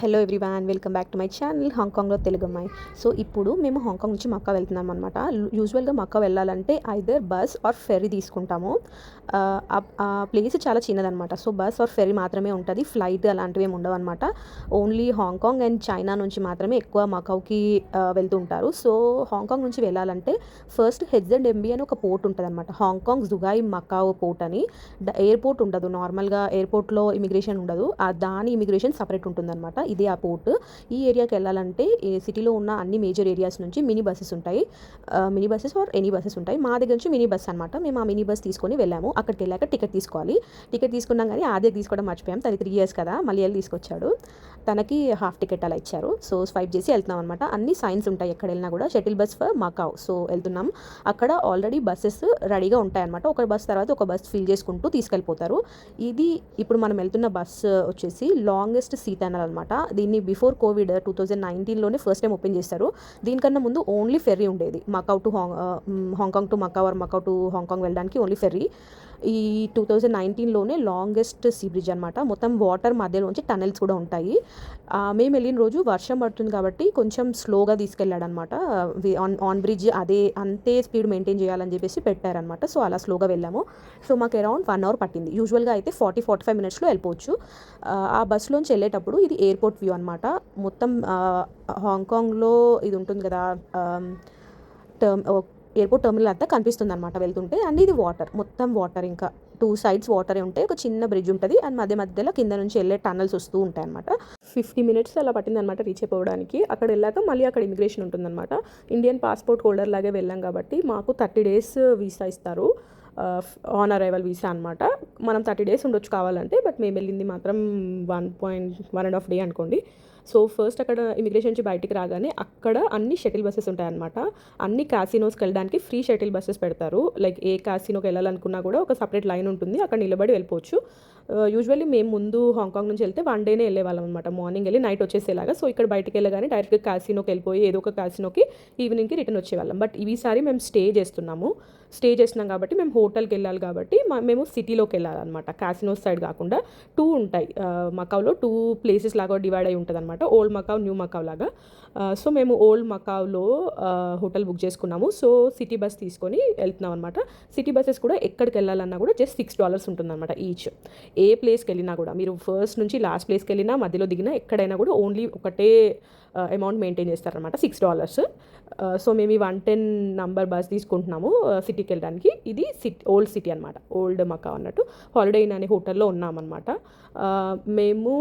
Hello everyone, welcome back to my channel హాంకాంగ్లో తెలుగు అమ్మాయి. So ఇప్పుడు మేము హాంకాంగ్ నుంచి మక్కా వెళ్తున్నాం అనమాట. యూజువల్గా మక్కా వెళ్ళాలంటే ఐదర్ బస్ ఆర్ ఫెర్రీ తీసుకుంటాము. ఆ ప్లేస్ చాలా చిన్నదనమాట. సో బస్ ఆర్ ఫెర్రీ మాత్రమే ఉంటుంది, ఫ్లైట్ అలాంటివి ఏమి ఉండవు అనమాట. ఓన్లీ హాంకాంగ్ అండ్ చైనా నుంచి మాత్రమే ఎక్కువ మకావుకి వెళ్తుంటారు. సో హాంకాంగ్ నుంచి వెళ్ళాలంటే ఫస్ట్ హెచ్జెడ్ఎంబీ అని ఒక పోర్ట్ ఉంటుంది అనమాట, హాంకాంగ్ జుగాయ్ మకావ్ పోర్ట్ అని. ఎయిర్పోర్ట్ ఉండదు, నార్మల్గా ఎయిర్పోర్ట్లో ఇమిగ్రేషన్ ఉండదు, దాని ఇమిగ్రేషన్ సపరేట్ ఉంటుంది అనమాట. ఇదే ఆ పోర్ట్. ఈ ఏరియాకి వెళ్ళాలంటే సిటీలో ఉన్న అన్ని మేజర్ ఏరియాస్ నుంచి మినీ బస్సెస్ ఉంటాయి, mini buses or any buses ఉంటాయి. మా దగ్గర నుంచి మినీ బస్ అనమాట. మేము ఆ మినీ బస్ తీసుకొని వెళ్ళాము. అక్కడికి వెళ్ళాక టికెట్ తీసుకోవాలి. టికెట్ తీసుకున్నాం కానీ ఆదే తీసుకోవడం మర్చిపోయాం. తనకి 3 years కదా, మళ్ళీ వెళ్ళి తీసుకొచ్చాడు. తనకి హాఫ్ టికెట్ అలా ఇచ్చారు. సో స్వైప్ చేసి వెళ్తున్నాం అనమాట. అన్ని సైన్స్ ఉంటాయి ఎక్కడ వెళ్ళినా కూడా. Shuttle bus for Macau. So వెళ్తున్నాం. అక్కడ ఆల్రెడీ బస్సెస్ రెడీగా ఉంటాయన్నమాట. ఒక బస్ తర్వాత ఒక బస్ ఫిల్ చేసుకుంటూ తీసుకెళ్ళిపోతారు. ఇది ఇప్పుడు మనం వెళ్తున్న బస్ వచ్చేసి లాంగెస్ట్ సీ టనల్ అనమాట. దీన్ని బిఫోర్ కోవిడ్ 2019లోనే ఫస్ట్ టైం ఓపెన్ చేశారు. దీనికన్నా ముందు ఓన్లీ ఫెర్రీ ఉండేది, Macau to Hong Kong to Macau or Macau to Hong Kong వెళ్ళడానికి ఓన్లీ ఫెర్రీ. ఈ 2019లోనే లాంగెస్ట్ సీ బ్రిడ్జ్ అనమాట. మొత్తం వాటర్ మధ్యలోంచి టనెల్స్ కూడా ఉంటాయి. మేము వెళ్ళిన రోజు వర్షం పడుతుంది కాబట్టి కొంచెం స్లోగా తీసుకెళ్ళాడనమాట. ఆన్ బ్రిడ్జ్ అంతే స్పీడ్ మెయింటైన్ చేయాలని చెప్పేసి పెట్టారనమాట. సో అలా స్లోగా వెళ్ళాము. సో మాకు అరౌండ్ 1 hour పట్టింది. యూజువల్గా అయితే 40-45 minutesలో వెళ్ళిపోవచ్చు. ఆ బస్సులోంచి వెళ్ళేటప్పుడు ఇది ఎయిర్పోర్ట్ వ్యూ అనమాట. మొత్తం హాంకాంగ్లో ఇది ఉంటుంది కదా, ఎయిర్పోర్ట్ టర్మినల్ అంతా కనిపిస్తుంది అనమాట వెళ్తుంటే. అండ్ ఇది వాటర్, మొత్తం వాటర్, ఇంకా 2 sides వాటరే ఉంటాయి. ఒక చిన్న బ్రిడ్జ్ ఉంటుంది అండ్ మధ్యలో కింద నుంచి వెళ్ళే టనల్స్ వస్తూ ఉంటాయి అనమాట. 50 minutes అలా పట్టింది అనమాట రీచ్ అయిపోవడానికి. అక్కడ వెళ్ళాక మళ్ళీ అక్కడ ఇమిగ్రేషన్ ఉంటుందన్నమాట. ఇండియన్ పాస్పోర్ట్ హోల్డర్ లాగే వెళ్ళాం కాబట్టి మాకు 30 days వీసా ఇస్తారు, ఆన్ అరైవల్ వీసా అనమాట. మనం 30 days ఉండొచ్చు కావాలంటే, బట్ మేము వెళ్ళింది మాత్రం 1.5 day అనుకోండి. సో ఫస్ట్ అక్కడ ఇమిగ్రేషన్ నుంచి బయటికి రాగానే అక్కడ అన్ని షటిల్ బస్సెస్ ఉంటాయన్నమాట. అన్ని క్యాసినోస్కి వెళ్ళడానికి ఫ్రీ షటిల్ బస్సెస్ పెడతారు. లైక్ ఏ క్యాసినోకి వెళ్ళాలనుకున్నా కూడా ఒక సపరేట్ లైన్ ఉంటుంది, అక్కడ నిలబడి వెళ్ళిపోవచ్చు. యూజువల్లీ మేము ముందు హాంకాంగ్ నుంచి వెళ్తే 1 dayనే వెళ్ళేవాళ్ళం అనమాట, మార్నింగ్ వెళ్ళి నైట్ వచ్చేసేలాగా. సో ఇక్కడ బయటికి వెళ్ళగానే డైరెక్ట్గా క్యాసినోకి వెళ్ళిపోయి ఏదో ఒక క్యాసినోకి ఈవినింగ్కి రిటర్న్ వచ్చేవాళ్ళం. బట్ ఈసారి మేము స్టే చేస్తున్నాం కాబట్టి మేము హోటల్కి వెళ్ళాలి కాబట్టి మేము సిటీలోకి వెళ్ళాలన్నమాట. క్యాసినోస్ సైడ్ కాకుండా 2 ఉంటాయి మకావ్లో, 2 places లాగా డివైడ్ అయి ఉంటుంది అనమాట, ఓల్డ్ మకావ్, న్యూ మకావ్ లాగా. సో మేము ఓల్డ్ మకావ్లో హోటల్ బుక్ చేసుకున్నాము. సో సిటీ బస్ తీసుకొని వెళ్తున్నాం అనమాట. సిటీ బస్సెస్ కూడా ఎక్కడికి వెళ్ళాలన్నా కూడా జస్ట్ $6 ఉంటుంది అనమాట ఈచ్. ఏ ప్లేస్కి వెళ్ళినా కూడా, మీరు ఫస్ట్ నుంచి లాస్ట్ ప్లేస్కి వెళ్ళినా మధ్యలో దిగినా ఎక్కడైనా కూడా ఓన్లీ ఒకటే అమౌంట్ మెయింటైన్ చేస్తారనమాట, $6. సో మేము ఈ 110 number బస్ తీసుకుంటున్నాము సిటీకి వెళ్ళడానికి. ఇది ఓల్డ్ సిటీ అనమాట, ఓల్డ్ మకావ్ అన్నట్టు. హాలిడే ఇన్ అనే హోటల్లో ఉన్నామన్నమాట. మేము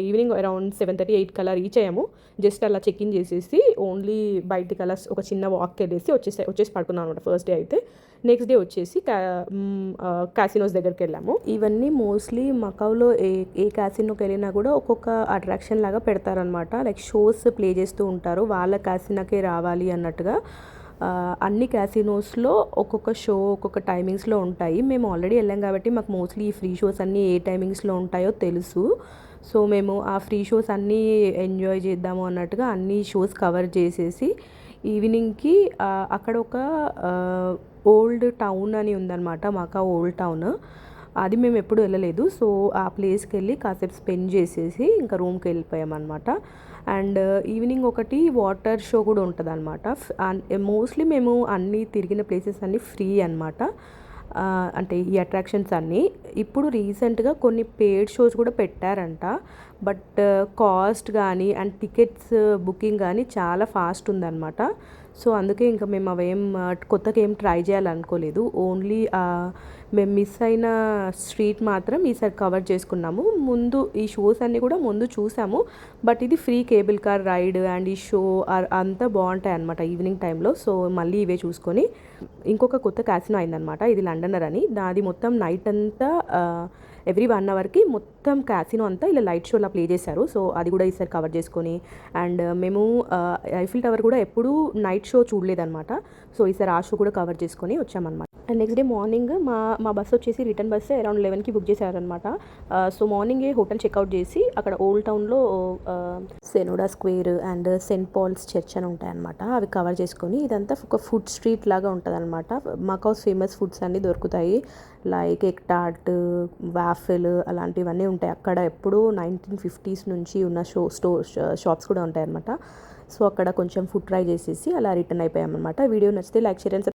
ఈవినింగ్ అరౌండ్ 7:30-8 కల్లా రీచ్ అయ్యాము. జస్ట్ అలా చెక్ ఇన్ చేసేసి ఓన్లీ బయటికి అలా ఒక చిన్న వాక్ వెళ్ళేసి వచ్చేసి పడుకున్నాం అనమాట ఫస్ట్ డే అయితే. నెక్స్ట్ డే వచ్చేసి క్యాసినోస్ దగ్గరికి వెళ్ళాము. ఇవన్నీ మోస్ట్లీ మకావ్లో ఏ క్యాసినోకి వెళ్ళినా కూడా ఒక్కొక్క అట్రాక్షన్ లాగా పెడతారనమాట. లైక్ షోస్ ప్లే చేస్తూ ఉంటారు, వాళ్ళ క్యాసినోకే రావాలి అన్నట్టుగా. అన్ని క్యాసినోస్లో ఒక్కొక్క షో ఒక్కొక్క టైమింగ్స్లో ఉంటాయి. మేము ఆల్రెడీ వెళ్ళాం కాబట్టి మాకు మోస్ట్లీ ఈ ఫ్రీ షోస్ అన్నీ ఏ టైమింగ్స్లో ఉంటాయో తెలుసు. సో మేము ఆ ఫ్రీ షోస్ అన్నీ ఎంజాయ్ చేద్దాము అన్నట్టుగా అన్ని షోస్ కవర్ చేసేసి ఈవినింగ్కి అక్కడ ఒక ఓల్డ్ టౌన్ అని ఉందన్నమాట, మాకా ఓల్డ్ టౌన్. అది మేము ఎప్పుడు వెళ్ళలేదు. సో ఆ ప్లేస్కి వెళ్ళి కాసేపు స్పెండ్ చేసేసి ఇంకా రూమ్కి వెళ్ళిపోయామన్నమాట. అండ్ ఈవినింగ్ ఒకటి వాటర్ షో కూడా ఉంటుంది అనమాట. మోస్ట్లీ మేము అన్నీ తిరిగిన ప్లేసెస్ అన్నీ ఫ్రీ అనమాట. అంటే ఈ అట్రాక్షన్స్ అన్నీ. ఇప్పుడు రీసెంట్గా కొన్ని పెయిడ్ షోస్ కూడా పెట్టారంట, బట్ కాస్ట్ కానీ అండ్ టికెట్స్ బుకింగ్ కానీ చాలా ఫాస్ట్ ఉందన్నమాట. సో అందుకే ఇంకా మేము అవేం కొత్తగా ఏం ట్రై చేయాలనుకోలేదు. ఓన్లీ మేము మిస్ అయిన స్ట్రీట్ మాత్రం ఈసారి కవర్ చేసుకున్నాము. ముందు ఈ షోస్ అన్నీ కూడా ముందు చూసాము, బట్ ఇది free cable car ride and ఈ షో అంతా బాగుంటాయి అనమాట ఈవినింగ్ టైంలో. సో మళ్ళీ ఇవే చూసుకొని ఇంకొక కొత్త క్యాసినో అయిందనమాట, ఇది లండనర్ అని. దాది మొత్తం నైట్ అంతా ఎవ్రీ 1 hourకి మొత్తం క్యాసినో అంతా ఇలా లైట్ షోలా ప్లే చేశారు. సో అది కూడా ఈసారి కవర్ చేసుకొని, అండ్ మేము ఐఫిల్ టవర్ కూడా ఎప్పుడూ నైట్ షో చూడలేదన్నమాట. సో ఈసారి ఆ షో కూడా కవర్ చేసుకొని వచ్చామన్నమాట. అండ్ నెక్స్ట్ డే మార్నింగ్ మా బస్ వచ్చేసి రిటర్న్ బస్ అరౌండ్ 11కి బుక్ చేశారనమాట. సో మార్నింగే హోటల్ చెక్అవుట్ చేసి అక్కడ ఓల్డ్ టౌన్లో Senado square and saint Paul's church అని ఉంటాయన్నమాట. అవి కవర్ చేసుకొని ఇదంతా ఒక ఫుడ్ స్ట్రీట్ లాగా ఉంటుంది అనమాట. మకాస్ ఫేమస్ ఫుడ్స్ అన్నీ దొరుకుతాయి. లైక్ ఎగ్ టార్ట్, వాఫెల్ అలాంటివన్నీ ఉంటాయి అక్కడ. ఎప్పుడూ 1950s నుంచి ఉన్న షాప్స్ కూడా ఉంటాయి అనమాట. సో అక్కడ కొంచెం ఫుడ్ ట్రై చేసేసి అలా రిటర్న్ అయిపోయామన్నమాట. వీడియో నచ్చితే లైక్, షేర్ అండ్